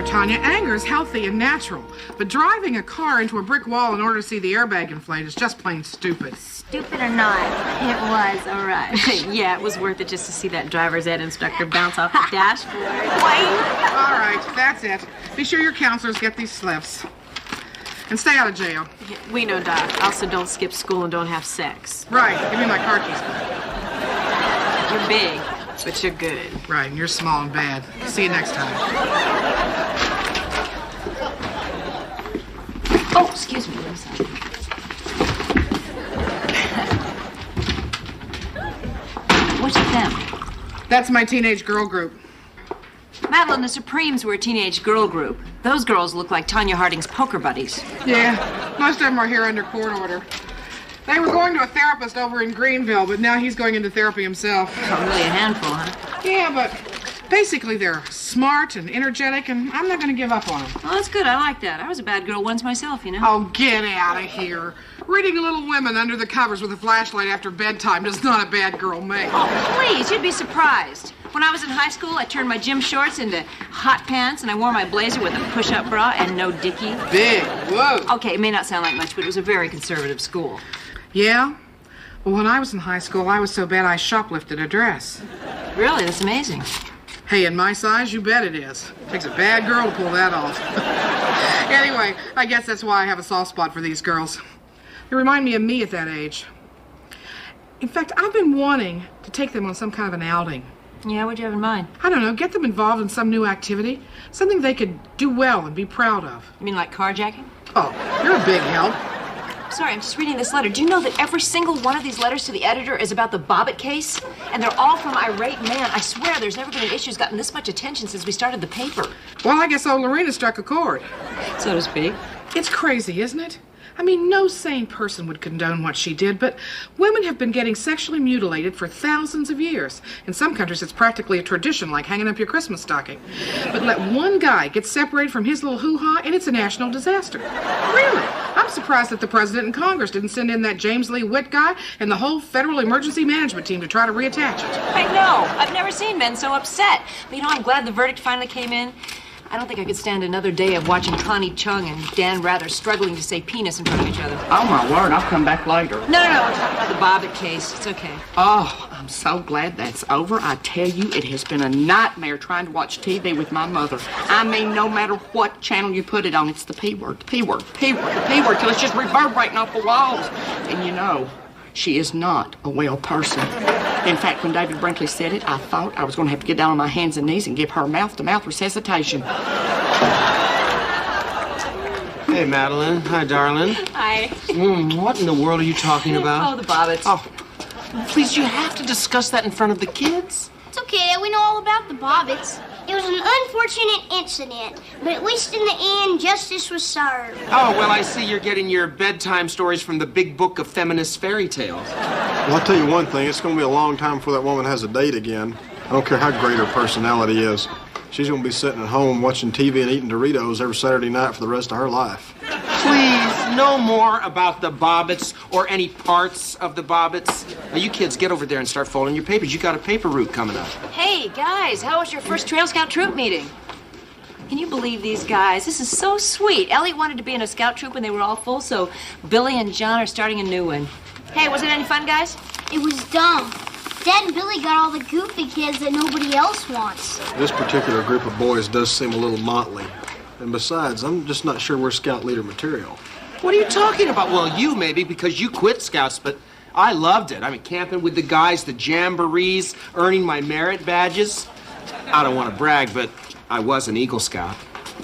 Tanya, anger is healthy and natural, but driving a car into a brick wall in order to see the airbag inflate is just plain stupid. Stupid or not, it was a rush. Yeah, it was worth it just to see that driver's ed instructor bounce off the dashboard. Wait! All right, that's it. Be sure your counselors get these slips. And stay out of jail. Yeah, we know, Doc. Also, don't skip school and don't have sex. Right. Give me my car keys. You're big, but you're good. Right, and you're small and bad. See you next time. Oh, excuse me. I'm sorry. What's with them? That's my teenage girl group. Madeline, the Supremes were a teenage girl group. Those girls look like Tanya Harding's poker buddies. Yeah, most of them are here under court order. They were going to a therapist over in Greenville, but now he's going into therapy himself. Oh, really a handful, huh? Yeah, but basically they're smart and energetic, and I'm not going to give up on them. Well, that's good. I like that. I was a bad girl once myself, you know. Oh, get out of here. Reading Little Women under the covers with a flashlight after bedtime does not a bad girl make. Oh, please, you'd be surprised. When I was in high school, I turned my gym shorts into hot pants, and I wore my blazer with a push-up bra and no dickie. Big. Whoa. Okay, it may not sound like much, but it was a very conservative school. Yeah? Well, when I was in high school, I was so bad I shoplifted a dress. Really? That's amazing. Hey, in my size, you bet it is. Takes a bad girl to pull that off. Anyway, I guess that's why I have a soft spot for these girls. They remind me of me at that age. In fact, I've been wanting to take them on some kind of an outing. Yeah, what'd you have in mind? I don't know, get them involved in some new activity. Something they could do well and be proud of. You mean like carjacking? Oh, you're a big help. Sorry, I'm just reading this letter. Do you know that every single one of these letters to the editor is about the Bobbitt case? And they're all from irate men. I swear there's never been an issue that's gotten this much attention since we started the paper. Well, I guess old Lorena struck a chord. So to speak. It's crazy, isn't it? I mean, no sane person would condone what she did, but women have been getting sexually mutilated for thousands of years. In some countries, it's practically a tradition, like hanging up your Christmas stocking. But let one guy get separated from his little hoo-ha, and it's a national disaster. Really? I'm surprised that the president and Congress didn't send in that James Lee Witt guy and the whole Federal Emergency Management Team to try to reattach it. I know. I've never seen men so upset. But, I'm glad the verdict finally came in. I don't think I could stand another day of watching Connie Chung and Dan Rather struggling to say penis in front of each other. Oh, my word, I'll come back later. No, I'm talking about the Bobbitt case. It's okay. Oh, I'm so glad that's over. I tell you, it has been a nightmare trying to watch TV with my mother. I mean, no matter what channel you put it on, it's the P word, the P word, the P word, the P word, till it's just reverberating off the walls. And she is not a well person. In fact, when David Brinkley said it, I thought I was going to have to get down on my hands and knees and give her mouth-to-mouth resuscitation. Hey, Madeline. Hi, darling. Hi. What in the world are you talking about? Oh, the Bobbitts. Oh, please, you have to discuss that in front of the kids. It's okay, we know all about the Bobbitts. It was an unfortunate incident, but at least in the end, justice was served. Oh, well, I see you're getting your bedtime stories from the big book of feminist fairy tales. Well, I'll tell you one thing. It's going to be a long time before that woman has a date again. I don't care how great her personality is. She's going to be sitting at home watching TV and eating Doritos every Saturday night for the rest of her life. Please, no more about the Bobbitts or any parts of the Bobbitts. Now, you kids, get over there and start folding your papers. You got a paper route coming up. Hey, guys, how was your first Trail Scout troop meeting? Can you believe these guys? This is so sweet. Elliot wanted to be in a scout troop when they were all full, so Billy and John are starting a new one. Hey, was it any fun, guys? It was dumb. Dad and Billy got all the goofy kids that nobody else wants. This particular group of boys does seem a little motley. And besides, I'm just not sure we're scout leader material. What are you talking about? Well, you maybe, because you quit Scouts, but I loved it. I mean, camping with the guys, the jamborees, earning my merit badges. I don't want to brag, but I was an Eagle Scout.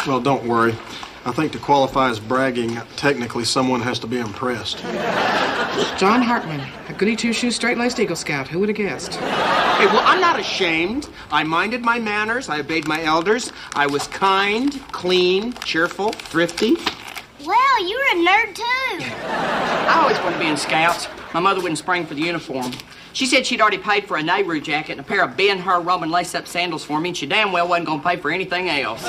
Well, don't worry. I think to qualify as bragging, technically someone has to be impressed. John Hartman, a goody two-shoes, straight-laced Eagle Scout. Who would have guessed? Hey, well, I'm not ashamed. I minded my manners. I obeyed my elders. I was kind, clean, cheerful, thrifty. Well, you were a nerd, too. I always wanted to be in Scouts. My mother wouldn't spring for the uniform. She said she'd already paid for a Nehru jacket and a pair of Ben-Hur Roman lace-up sandals for me, and she damn well wasn't going to pay for anything else.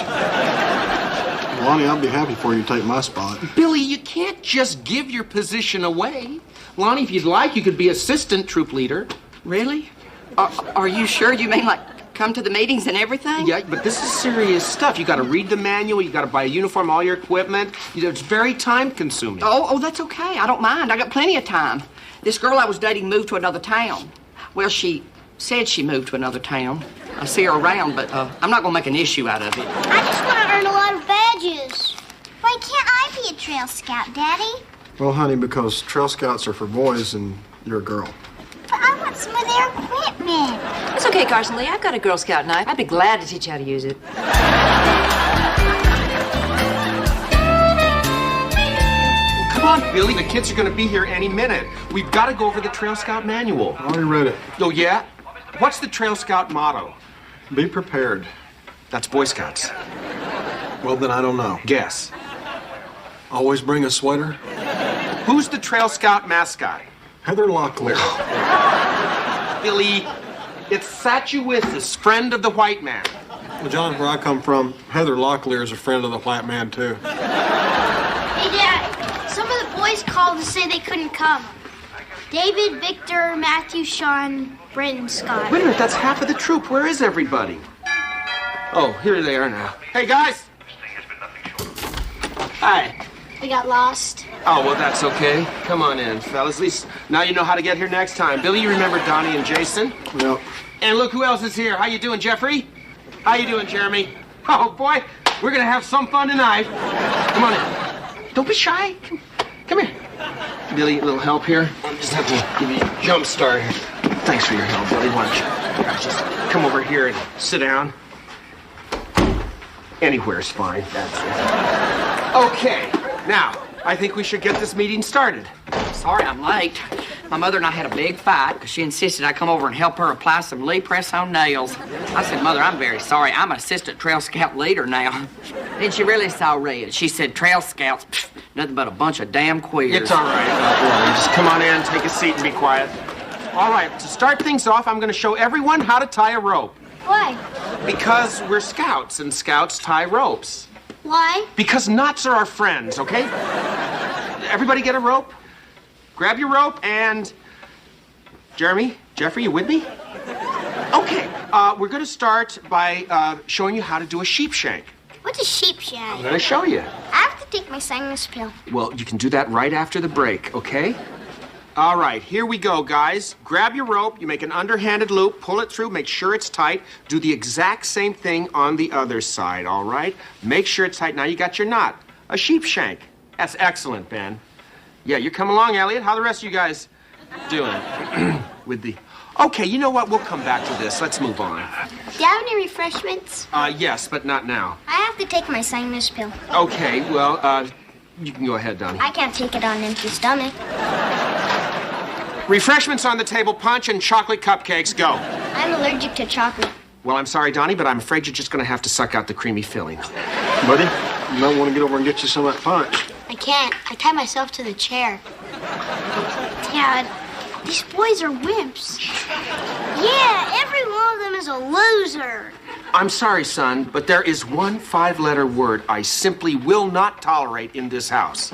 Lonnie, I'll be happy for you to take my spot. Billy, you can't just give your position away. Lonnie, if you'd like, you could be assistant troop leader. Really? Are you sure? You mean like come to the meetings and everything? Yeah, but this is serious stuff. You got to read the manual. You got to buy a uniform, all your equipment. It's very time-consuming. Oh, that's okay. I don't mind. I got plenty of time. This girl I was dating moved to another town. Well, she said she moved to another town. I see her around, but I'm not going to make an issue out of it. I just want to earn a lot of badges. Why can't I be a Trail Scout, Daddy? Well, honey, because Trail Scouts are for boys and you're a girl. But I want some of their equipment. It's okay, Carson Lee. I've got a Girl Scout knife. I'd be glad to teach you how to use it. Come on, Billy. The kids are going to be here any minute. We've got to go over the Trail Scout manual. I already read it. Oh, yeah? What's the Trail Scout motto? Be prepared. That's Boy Scouts. Well, then I don't know. Guess. Always bring a sweater. Who's the Trail Scout mascot? Heather Locklear. Billy, it's Satchewithus, friend of the white man. Well, John, where I come from, Heather Locklear is a friend of the white man, too. Hey, Dad, some of the boys called to say they couldn't come. David, Victor, Matthew, Sean, Brenton, Scott. Wait a minute, that's half of the troop. Where is everybody? Oh, here they are now. Hey, guys! Hi. We got lost. Oh, well, that's okay. Come on in, fellas. At least now you know how to get here next time. Billy, you remember Donnie and Jason? Yep. And look who else is here. How you doing, Jeffrey? How you doing, Jeremy? Oh, boy, we're going to have some fun tonight. Come on in. Don't be shy. Come here. Billy, a little help here? I just have to give you a jump start here. Thanks for your help, Billy. Why don't you just come over here and sit down? Anywhere's fine. That's it. Okay. Now, I think we should get this meeting started. Sorry I'm late. My mother and I had a big fight because she insisted I come over and help her apply some Lee press-on nails. I said, Mother, I'm very sorry. I'm an assistant Trail Scout leader now. Then she really saw red. She said, Trail Scouts, pff, nothing but a bunch of damn queers. It's all right. Don't worry. Just come on in, take a seat, and be quiet. All right, to start things off, I'm going to show everyone how to tie a rope. Why? Because we're scouts, and scouts tie ropes. Why? Because knots are our friends, okay? Everybody get a rope? Grab your rope and... Jeremy, Jeffrey, you with me? Okay, we're going to start by showing you how to do a sheep shank. What's a sheep I'm shank? going to show you. I have to take my sinus pill. Well, you can do that right after the break, okay? All right, here we go, guys. Grab your rope, you make an underhanded loop, pull it through, make sure it's tight. Do the exact same thing on the other side, all right? Make sure it's tight. Now you got your knot. A sheep shank. That's excellent, Ben. Yeah, you're coming along, Elliot. How the rest of you guys doing? With the... Okay, you know what? We'll come back to this. Let's move on. Do you have any refreshments? Yes, but not now. I have to take my sinus pill. Okay, well, you can go ahead, Donnie. I can't take it on an empty stomach. Refreshments on the table, punch and chocolate cupcakes, go. I'm allergic to chocolate. Well, I'm sorry, Donnie, but I'm afraid you're just going to have to suck out the creamy filling. Buddy, you might want to get over and get you some of that punch. I can't. I tie myself to the chair. Dad, these boys are wimps. Yeah, every one of them is a loser. I'm sorry, son, but there is one 5-letter word I simply will not tolerate in this house.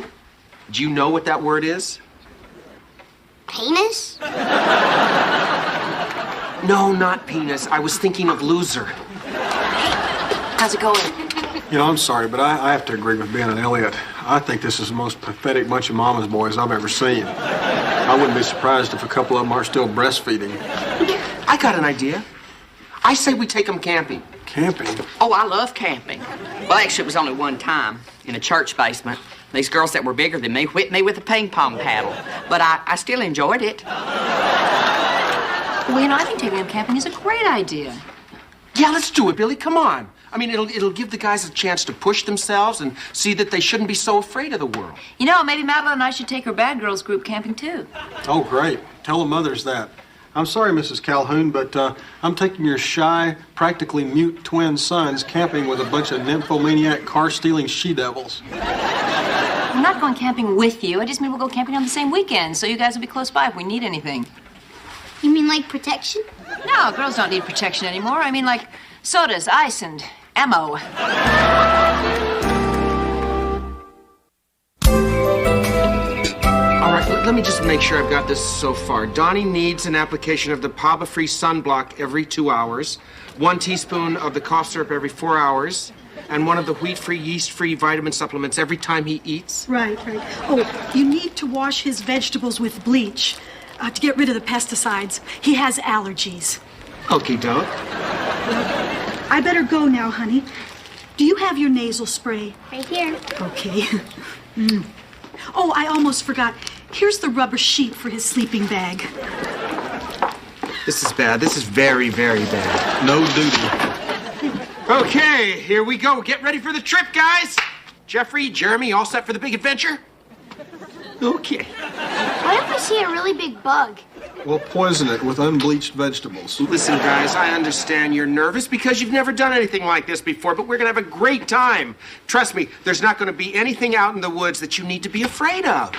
Do you know what that word is? Penis? No, not penis. I was thinking of loser. How's it going? You know, I'm sorry, but I have to agree with Ben and Elliot. I think this is the most pathetic bunch of mama's boys I've ever seen. I wouldn't be surprised if a couple of them are still breastfeeding. I got an idea. I say we take them camping. Camping? Oh, I love camping. Well, actually, it was only one time in a church basement. These girls that were bigger than me whipped me with a ping pong paddle. But I still enjoyed it. Well, you know, I think taking them camping is a great idea. Yeah, let's do it, Billy. Come on. I mean, it'll give the guys a chance to push themselves and see that they shouldn't be so afraid of the world. You know, maybe Madeline and I should take her Bad Girls group camping, too. Oh, great. Tell the mothers that. I'm sorry, Mrs. Calhoun, but I'm taking your shy, practically mute twin sons camping with a bunch of nymphomaniac, car-stealing she-devils. I'm not going camping with you. I just mean we'll go camping on the same weekend, so you guys will be close by if we need anything. You mean like protection? No, girls don't need protection anymore. I mean like sodas, ice, and ammo. let me just make sure I've got this so far. Donnie needs an application of the Paba-free sunblock every 2 hours, 1 teaspoon of the cough syrup every 4 hours, and one of the wheat-free, yeast-free vitamin supplements every time he eats. Right. Oh, you need to wash his vegetables with bleach to get rid of the pesticides. He has allergies. Okie doke. I better go now, honey. Do you have your nasal spray? Right here. Okay. Oh, I almost forgot. Here's the rubber sheet for his sleeping bag. This is bad. This is very, very bad. No duty. Okay, here we go. Get ready for the trip, guys. Jeffrey, Jeremy, all set for the big adventure? Okay. What if we see a really big bug? We'll poison it with unbleached vegetables. Listen, guys, I understand you're nervous because you've never done anything like this before, but we're going to have a great time. Trust me, there's not going to be anything out in the woods that you need to be afraid of.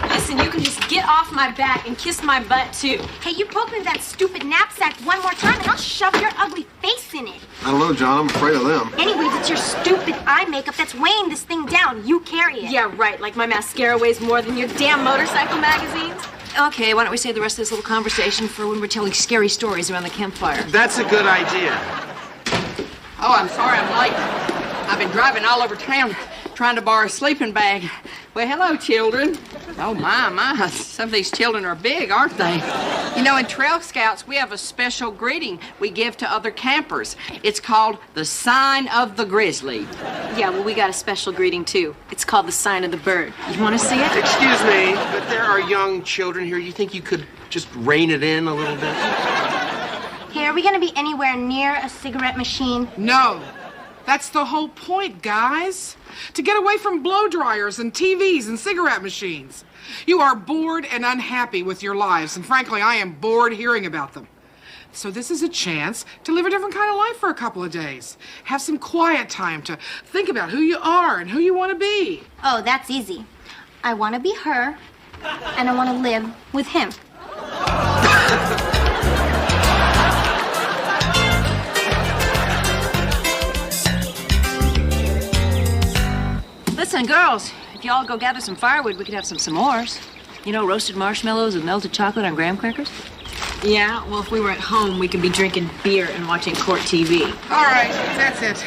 Listen, you can just get off my back and kiss my butt, too. Hey, you poke me with that stupid knapsack one more time and I'll shove your ugly face in it. I don't know, John. I'm afraid of them. Anyways, it's your stupid eye makeup that's weighing this thing down. You carry it. Yeah, right. Like my mascara weighs more than your damn motorcycle magazines. Okay, why don't we save the rest of this little conversation for when we're telling scary stories around the campfire? That's a good idea. Oh, I'm sorry I'm late. I've been driving all over town trying to borrow a sleeping bag. Well, hello, children. Oh, my. Some of these children are big, aren't they? You know, in Trail Scouts, we have a special greeting we give to other campers. It's called the Sign of the Grizzly. Yeah, well, we got a special greeting, too. It's called the Sign of the Bird. You want to see it? Excuse me, but there are young children here. You think you could just rein it in a little bit? Hey, are we gonna be anywhere near a cigarette machine? No. That's the whole point, guys. To get away from blow dryers and TVs and cigarette machines. You are bored and unhappy with your lives, and frankly, I am bored hearing about them. So this is a chance to live a different kind of life for a couple of days. Have some quiet time to think about who you are and who you want to be. Oh, that's easy. I want to be her, and I want to live with him. Listen, girls, if y'all go gather some firewood, we could have some s'mores. You know, roasted marshmallows with melted chocolate on graham crackers? Yeah, well, if we were at home, we could be drinking beer and watching court TV. All right, that's it.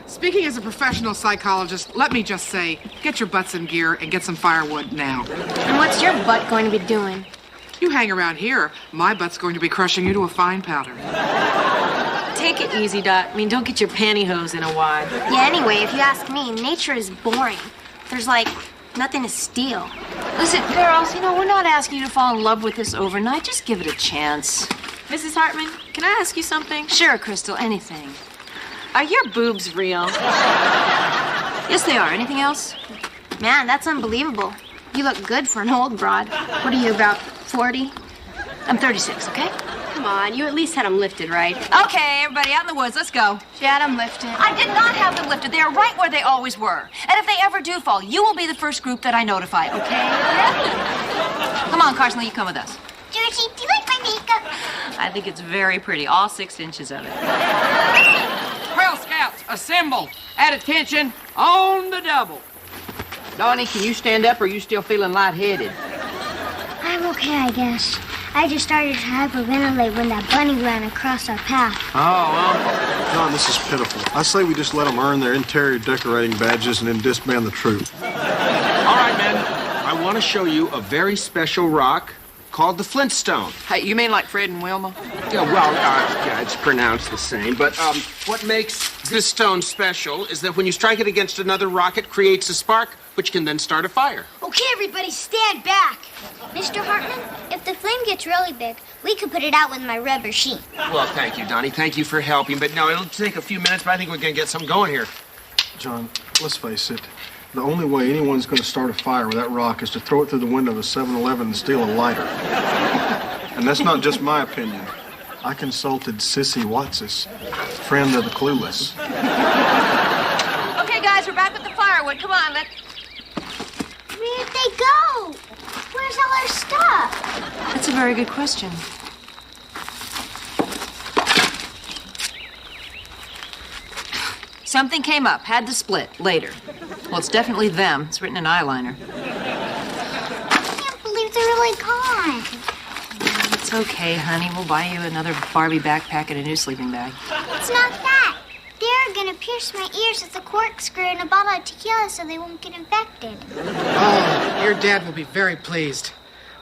Speaking as a professional psychologist, let me just say, get your butts in gear and get some firewood now. And what's your butt going to be doing? You hang around here, my butt's going to be crushing you to a fine powder. Take it easy, Dot. I mean, don't get your pantyhose in a wad. Yeah, anyway, if you ask me, nature is boring. There's, like, nothing to steal. Listen, girls, you know, we're not asking you to fall in love with us overnight. Just give it a chance. Mrs. Hartman, can I ask you something? Sure, Crystal, anything. Are your boobs real? Yes, they are. Anything else? Man, that's unbelievable. You look good for an old broad. What are you, about 40? I'm 36, okay? Come on, you at least had them lifted, right? Okay, everybody out in the woods, let's go. She had them lifted. I did not have them lifted. They are right where they always were. And if they ever do fall, you will be the first group that I notify, okay? Come on, Carson, you come with us. Georgie, do you like my makeup? I think it's very pretty, all 6 inches of it. Trail Scouts, assemble. At attention, on the double. Donnie, can you stand up or are you still feeling lightheaded? I'm okay, I guess. I just started to hyperventilate when that bunny ran across our path. Oh, well. John, this is pitiful. I say we just let them earn their interior decorating badges and then disband the troop. All right, men. I want to show you a very special rock called the Flintstone. Hey, you mean like Fred and Wilma? Yeah, well, yeah, it's pronounced the same. But what makes this stone special is that when you strike it against another rock, it creates a spark, which can then start a fire. Okay, everybody, stand back. Mr. Hartman, if the flame gets really big, we could put it out with my rubber sheet. Well, thank you, Donnie. Thank you for helping. But no, it'll take a few minutes, but I think we're going to get something going here. John, let's face it. The only way anyone's going to start a fire with that rock is to throw it through the window of a 7-Eleven and steal a lighter. And that's not just my opinion. I consulted Sissy Watsis, friend of the clueless. Okay, guys, we're back with the firewood. Come on, Where'd they go? Where's all our stuff? That's a very good question. Something came up, had to split later. Well, it's definitely them. It's written in eyeliner. I can't believe they're really on. It's okay, honey. We'll buy you another Barbie backpack and a new sleeping bag. It's not that. They're gonna pierce my ears with a corkscrew and a bottle of tequila so they won't get infected. Oh, your dad will be very pleased.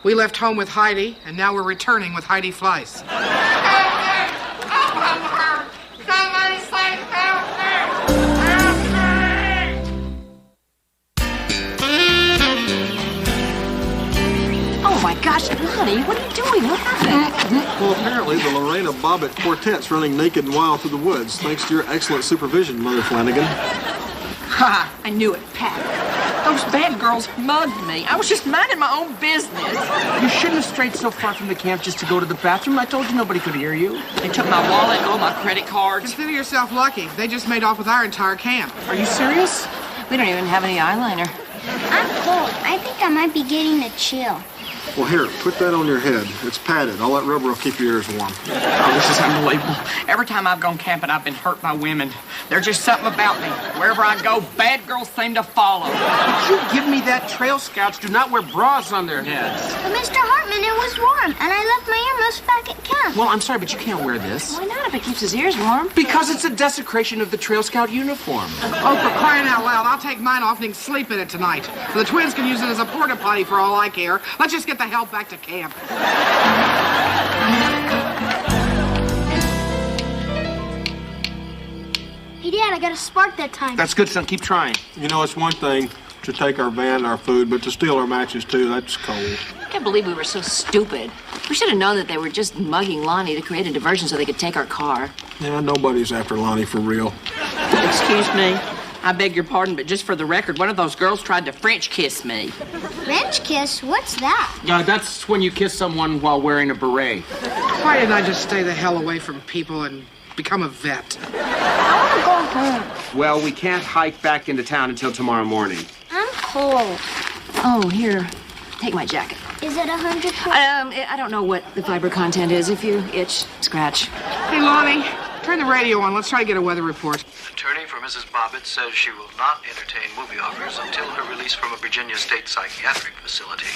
We left home with Heidi, and now we're returning with Heidi Fleiss. Oh my gosh, Lonnie, what are you doing? What happened? Well, apparently the Lorena Bobbitt Quartet's running naked and wild through the woods, thanks to your excellent supervision, Mother Flanagan. Ha! I knew it, Pat. Those bad girls mugged me. I was just minding my own business. You shouldn't have strayed so far from the camp just to go to the bathroom. I told you nobody could hear you. They took my wallet and all my credit cards. Consider yourself lucky. They just made off with our entire camp. Are you serious? We don't even have any eyeliner. I'm cold. I think I might be getting the chill. Well, here, put that on your head. It's padded. All that rubber will keep your ears warm. Oh, this is unbelievable. Every time I've gone camping, I've been hurt by women. There's just something about me. Wherever I go, bad girls seem to follow. Would you give me that? Trail Scouts do not wear bras on their heads. But Mr. Hartman, it was warm, and I left my earmuffs back at camp. Well, I'm sorry, but you can't wear this. Why not if it keeps his ears warm? Because it's a desecration of the Trail Scout uniform. Oh, for crying out loud, I'll take mine off and you can sleep in it tonight. The twins can use it as a porta potty for all I care. Let's just get the hell back to camp. Hey, Dad, I got a spark that time. That's good, son. Keep trying. You know, it's one thing to take our van and our food, but to steal our matches, too, that's cold. I can't believe we were so stupid. We should have known that they were just mugging Lonnie to create a diversion so they could take our car. Yeah, nobody's after Lonnie for real. Excuse me. I beg your pardon, but just for the record, one of those girls tried to French kiss me. French kiss? What's that? That's when you kiss someone while wearing a beret. Why didn't I just stay the hell away from people and become a vet? I want to go home. Well, we can't hike back into town until tomorrow morning. I'm cold. Oh, here. Take my jacket. Is it 100? I don't know what the fiber content is. If you itch, scratch. Hey, Lonnie, turn the radio on. Let's try to get a weather report. Attorney for Mrs. Bobbitt says she will not entertain movie offers until her release from a Virginia State psychiatric facility.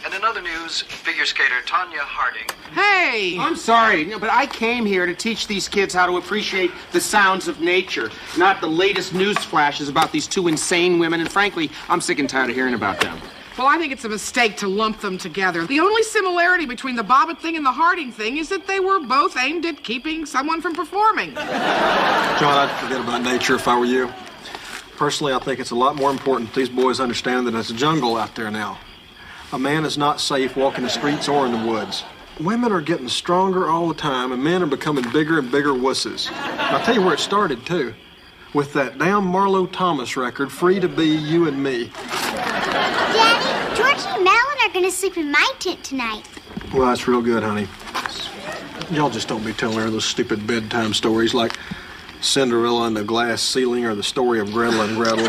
And in other news, figure skater Tanya Harding. Hey! I'm sorry, but I came here to teach these kids how to appreciate the sounds of nature, not the latest news flashes about these two insane women, and frankly, I'm sick and tired of hearing about them. Well, I think it's a mistake to lump them together. The only similarity between the Bobbitt thing and the Harding thing is that they were both aimed at keeping someone from performing. John, I'd forget about nature if I were you. Personally, I think it's a lot more important that these boys understand that it's a jungle out there now. A man is not safe walking the streets or in the woods. Women are getting stronger all the time, and men are becoming bigger and bigger wusses. And I'll tell you where it started, too. With that damn Marlo Thomas record, Free to Be You and Me. Daddy, Georgie and Malin are going to sleep in my tent tonight. Well, that's real good, honey. Y'all just don't be telling her those stupid bedtime stories like Cinderella and the Glass Ceiling or the story of Gretel and Gretel.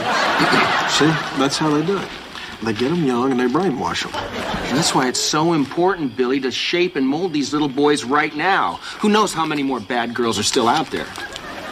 See, that's how they do it. They get them young and they brainwash them. And that's why it's so important, Billy, to shape and mold these little boys right now. Who knows how many more bad girls are still out there?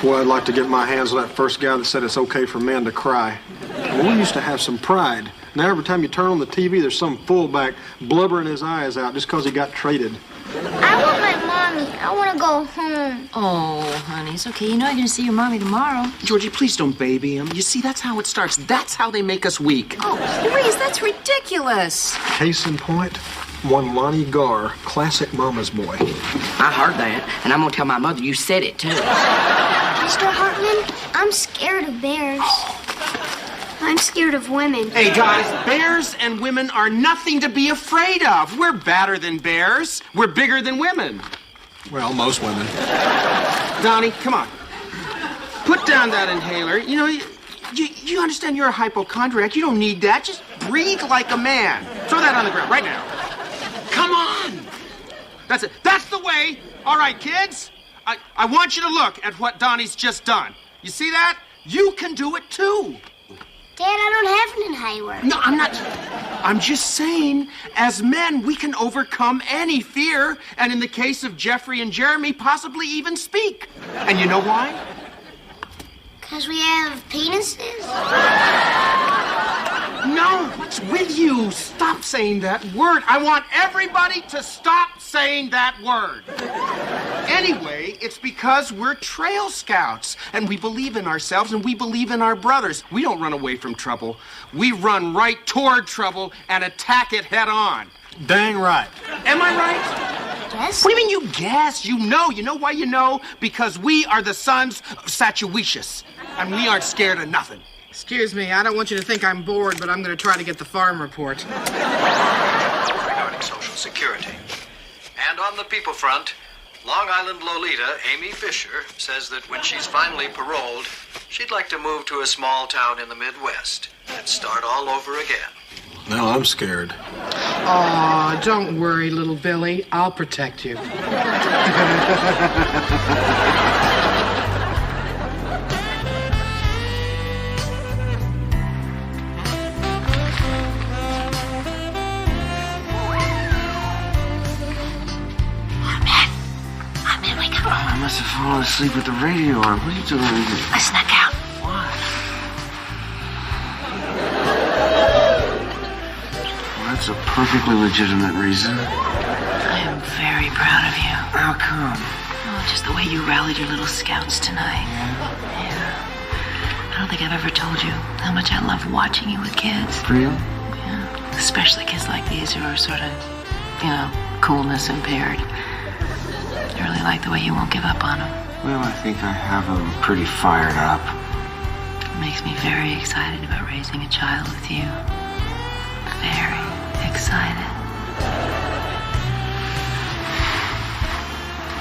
Boy, I'd like to get my hands on that first guy that said it's okay for men to cry. Well, we used to have some pride. Now every time you turn on the TV, there's some fullback blubbering his eyes out just because he got traded. I want my mommy. I want to go home. Oh, honey, it's okay. You know you're going to see your mommy tomorrow. Georgie, please don't baby him. You see, that's how it starts. That's how they make us weak. Oh, Reese, that's ridiculous. Case in point, one Lonnie Garr, classic mama's boy. I heard that, and I'm going to tell my mother you said it, too. Mr. Hartman, I'm scared of bears. I'm scared of women. Hey, guys, bears and women are nothing to be afraid of. We're badder than bears. We're bigger than women. Well, most women. Donnie, come on. Put down that inhaler. You know, you understand you're a hypochondriac. You don't need that. Just breathe like a man. Throw that on the ground right now. Come on. That's it. That's the way. All right, kids. I want you to look at what Donnie's just done. You see that? You can do it, too. Dad, I don't have an inhaler. No, I'm not. I'm just saying, as men, we can overcome any fear, and in the case of Jeffrey and Jeremy, possibly even speak. And you know why? Because we have penises? No, what's with you? Stop saying that word. I want everybody to stop saying that word. Anyway, it's because we're Trail Scouts, and we believe in ourselves, and we believe in our brothers. We don't run away from trouble. We run right toward trouble and attack it head on. Dang right. Am I right? Yes? What do you mean you guess? You know. You know why you know? Because we are the sons of Satuishus, and we aren't scared of nothing. Excuse me, I don't want you to think I'm bored, but I'm going to try to get the farm report. Regarding Social Security. And on the people front, Long Island Lolita, Amy Fisher, says that when she's finally paroled, she'd like to move to a small town in the Midwest and start all over again. Now I'm scared. Aw, don't worry, little Billy. I'll protect you. I must have fallen asleep with the radio on. What are you doing? I snuck out. What? Well, that's a perfectly legitimate reason. I am very proud of you. How come? Oh, just the way you rallied your little scouts tonight. Yeah. I don't think I've ever told you how much I love watching you with kids. Real? Yeah. Especially kids like these who are sort of, coolness impaired. I really like the way you won't give up on them. Well, I think I have them pretty fired up. It makes me very excited about raising a child with you. Very excited.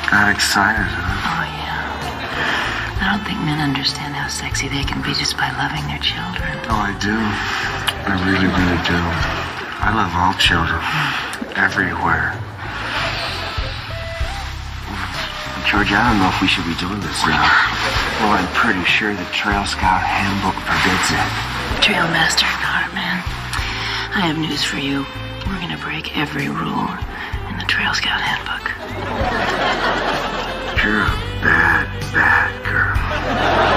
Got excited, huh? Oh, yeah. I don't think men understand how sexy they can be just by loving their children. Oh, I do. I really, really do. I love all children. Everywhere. George, I don't know if we should be doing this now. Well, I'm pretty sure the Trail Scout handbook forbids it. Trail Master Cartman, I have news for you. We're gonna break every rule in the Trail Scout handbook. You're a bad, bad girl.